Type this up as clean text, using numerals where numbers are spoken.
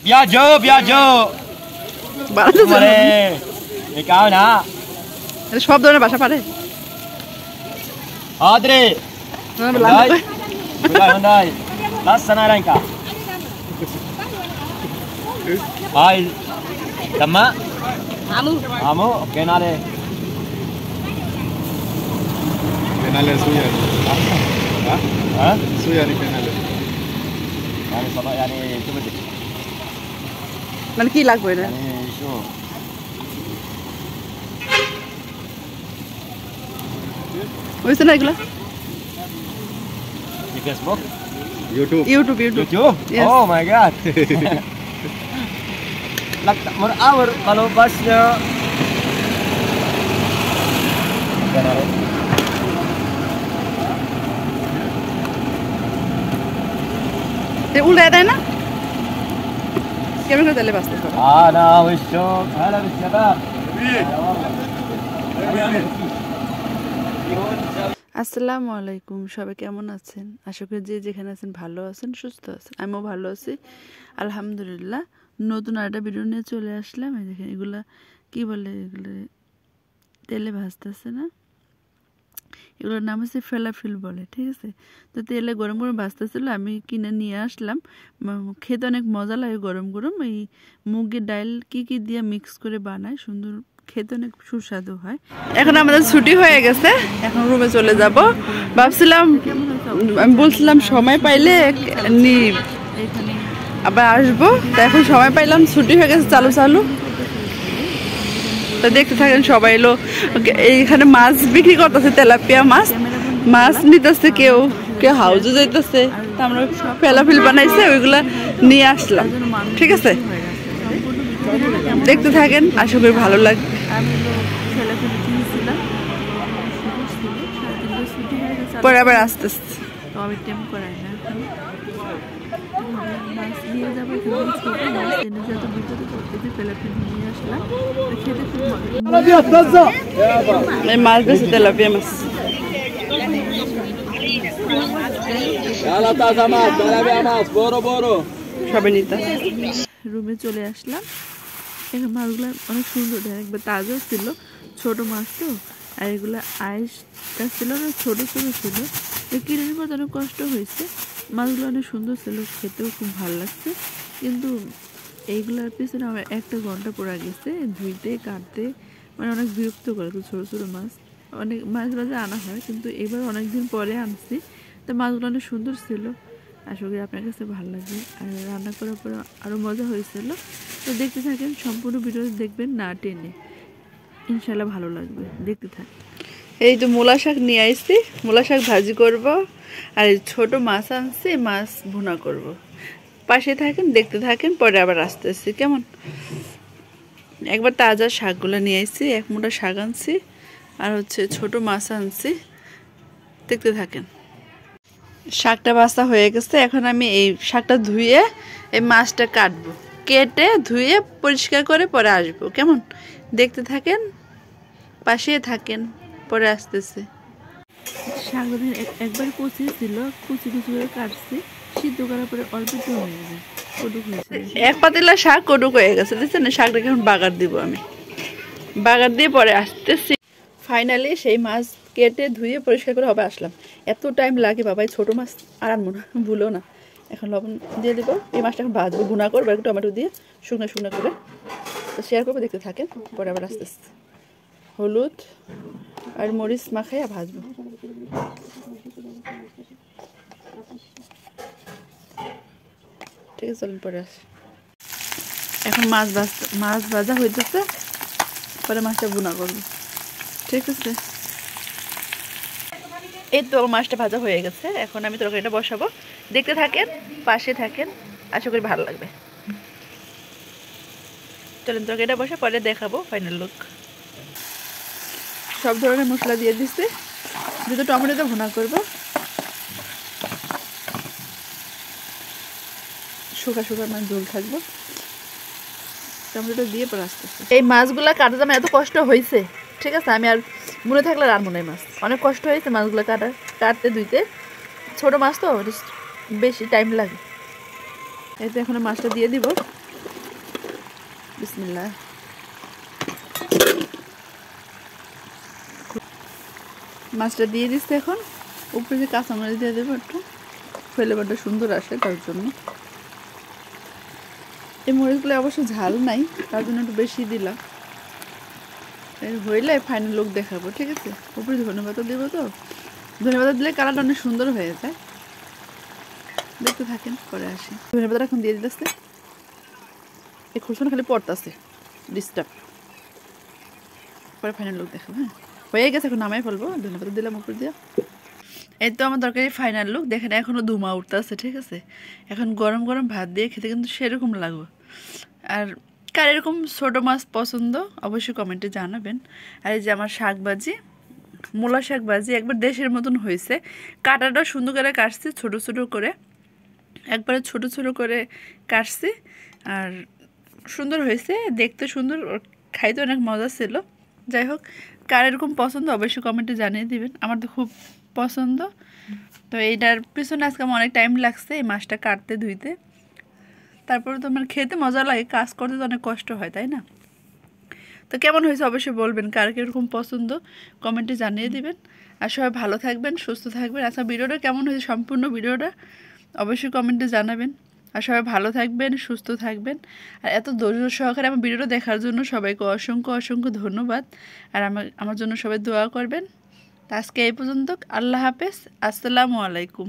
পিয়াজো মানে ikaw na সব ধরনের ভাষা পারে Adre Hunday Lasa na lang ka Ay Tama Amo okay na rin Penale suya Ha? Suya ni penale Yani sabah yani coba deh মানে কি লাগবে না Yani şu বুঝছ না এগুলো Di Facebook YouTube YouTube YouTube? Yes. Oh my god. Hour kalau pasnya. উল্টায় দেয় না কেমন করে তাহলে বাঁচতে পারো Ana wishok. Hala bisyaba. আসসালামু আলাইকুম সবাই কেমন আছেন আশা করি যে যেখানে আছেন ভালো আছেন সুস্থ আছেন আমিও ভালো আছি আলহামদুলিল্লাহ নতুন আরেকটা ভিডিও নিয়ে চলে আসলাম এই দেখেন এগুলা কি বলে এগুলো তেলে ভাজতেছে না এগুলোর নাম হচ্ছে ফেলাফিল বলে ঠিক আছে তো তেলে গরম গরম ভাজতেছিল আমি কিনে নিয়ে আসলাম খেতে অনেক মজা লাগে গরম গরম এই মুগের ডাল কি কি দিয়ে মিক্স করে বানায় সুন্দর খেতে অনেক সুস্বাদু হয় এখন আমাদের ছুটি হয়ে গেছে এখন রুমে চলে যাব ভাবছিলাম আমি বলছিলাম সময় পাইলে আবার আসবো তো এখন সময় পাইলাম ছুটি হয়ে গেছে চালু চালু তো দেখতে থাকেন সবাই এলো এইখানে মাছ বিক্রি করতেছে তেলাপিয়া মাছ মাছ নিতেছে কেউ কেউ হাউজে যাইতেছে আমরা ফেলাফিল বানাইছে ওইগুলা নিয়ে আসলাম ঠিক আছে দেখতে থাকেন আশা করি ভালো লাগবে পরে আবার আস্তে আস্তে মাছ বেশি তেলাপিয়া মাছ সবাই নিতে রুমে চলে আসলাম এখানে মাছগুলো অনেক সুন্দর একবার তাজা ছিল ছোট মাছ তো আর এগুলো আইসটা ছিল না ছোট ছোট ছিল কিনে নিতে অনেক কষ্ট হয়েছে মাছগুলো অনেক সুন্দর ছিল খেতেও খুব ভালো লাগছে কিন্তু এইগুলোর পিছনে আমার 1 ঘন্টা পড়ে গেছে ধুইতে কাটতে মানে অনেক বিরক্ত করে তো ছোটো ছোটো মাছ অনেক মাছগুলো যে আনা হয় কিন্তু এবার অনেকদিন পরে আনছি তো মাছগুলো অনেক সুন্দর ছিল আশা করি আপনার কাছে ভালো লাগবে আর রান্না করার পরে আরও মজা হয়েছিল তো দেখতে থাকেন সম্পূর্ণ ভিডিও দেখবেন না টেনে ইনশাল্লাহ ভালো লাগবে দেখতে থাকেন এই তো মূলা শাক নিয়ে আসছি মূলা শাক ভাজি করব আর এই ছোটো মাছ আনছি মাছ ভুনা করব পাশে থাকেন দেখতে থাকেন পরে আবার আসতেছি কেমন একবার তাজা শাকগুলো নিয়ে আসছি 1 মুঠা শাক আনছি আর হচ্ছে ছোটো মাছ আনছি দেখতে থাকেন শাকটা বাছা হয়ে গেছে এখন আমি এই শাকটা ধুয়ে এই মাছটা কাটবো কেটে ধুয়ে পরিষ্কার করে পরে আসবো কেমন দেখতে থাকেন পাশে থাকেন পরে আসতেছে শাক একবার কুচি ছিল কুচি কুচি করে কাটছি সিদ্ধ করার পরে অল্প একটু হয়ে গেছে কটুক হয়েছে 1 পাতিলা শাক কটুক হয়ে গেছে দেখছেন শাকটাকে এখন বাগার দিব আমি বাগার দিয়ে পরে আসতেছি ফাইনালি সেই মাছ কেটে ধুয়ে পরিষ্কার করে হবে আসলাম এত টাইম লাগে বাবা ছোটো মাছ আর আনবো না ভুলো না এখন লবণ দিয়ে দেবো এই মাছটা এখন ভাজবো ভুনা করবো একটু টমেটো দিয়ে শুকনো শুকনো করে তো শেয়ার করবো দেখতে থাকেন পরে আবার আস্তে আস্তে হলুদ আর মরিচ মাখাইয়া ভাজবো ঠিক আছে চলুন পরে আসি এখন মাছ ভাজা হইতেছে পরে মাছটা ভুনা করবো ঠিক আছে এই তো মাছটা ভাজা হয়ে গেছে এখন আমি তরকারিটা বসাবো দেখতে থাকেন পাশে থাকেন আশা করি ভালো লাগবে চলেন তরকারিটা বসে পরে দেখাবো ফাইনাল লুক সব ধরনের মশলা দিয়ে দিচ্ছি দুটো টমেটো ভুনা করবো শুকা শুকা মাছ ঝোল থাকবো টমেটো দিয়ে পরে আসতেছে এই মাছগুলা কাটাতে আমার এত কষ্ট হয়েছে ঠিক আছে আমি আর মনে থাকলে আর মনে মাছ অনেক কষ্ট হয়েছে মাছগুলো কাটতে ধুইতে ছোটো মাছ তো বেশি টাইম লাগে এই তো এখন মাছটা দিয়ে দিব বিসমিল্লাহ। মাছটা দিয়ে দিচ্ছে এখন, উপরে যে কাঁচামরিচ দিয়ে দেবো একটু, ফ্লেভারটা সুন্দর আসে তার জন্য। এই মরিচগুলো অবশ্য ঝাল নাই, তার জন্য একটু বেশি দিলাম। হইলে ফাইনাল লুক দেখাবো, ঠিক আছে। উপরে ধনেপাতা দেবো, তো ধনেপাতা দিলে কালারটা অনেক সুন্দর হয়ে যায়। দেখতে থাকেন, পরে আসি। ধনেপাতাটা এখন দিয়ে দিতেছে, এই খুশন খালি পড়তেছে, ডিস্টার্ব। পরে ফাইনাল লুক দেখাবো। হ্যাঁ, হয়ে গেছে, এখন নামাই ফেলবো। ধনেপাতা দিলাম উপর দিয়ে। এই তো আমার তরকারি ফাইনাল লুক দেখেন, এখনও ধুমা উঠতে আছে, ঠিক আছে। এখন গরম গরম ভাত দিয়ে খেতে কিন্তু সেরকম লাগবে। আর কার এরকম ছোটো মাছ পছন্দ অবশ্যই কমেন্টে জানাবেন। আর এই যে আমার শাক ভাজি, মূলা শাক ভাজি একবার দেশের মতন হয়েছে। কাটাটা সুন্দর করে কাটছি, ছোট ছোট করে, একবারে ছোট ছোট করে কাটছি। আর সুন্দর হয়েছে, দেখতে সুন্দর, খাইতে অনেক মজা ছিল। যাই হোক, কার এরকম পছন্দ অবশ্যই কমেন্টে জানিয়ে দিবেন। আমার তো খুব পছন্দ। তো এইটার পিছনে আজকে আমার অনেক টাইম লাগছে এই মাছটা কাটতে ধুইতে। তারপরে তো আমার খেতে মজা লাগে, কাজ করতে তো অনেক কষ্ট হয়, তাই না? তো কেমন হয়েছে অবশ্যই বলবেন, কার কীরকম পছন্দ কমেন্টে জানিয়ে দিবেন। আর সবাই ভালো থাকবেন, সুস্থ থাকবেন। আচ্ছা, ভিডিওটা কেমন হয়েছে সম্পূর্ণ ভিডিওটা অবশ্যই কমেন্টে জানাবেন। আর সবাই ভালো থাকবেন, সুস্থ থাকবেন। আর এত ধৈর্য সহকারে আমার ভিডিওটা দেখার জন্য সবাইকে অসংখ্য অসংখ্য ধন্যবাদ। আর আমার জন্য সবাই দোয়া করবেন। আজকে এই পর্যন্ত। আল্লাহ হাফেজ, আসসালামু আলাইকুম।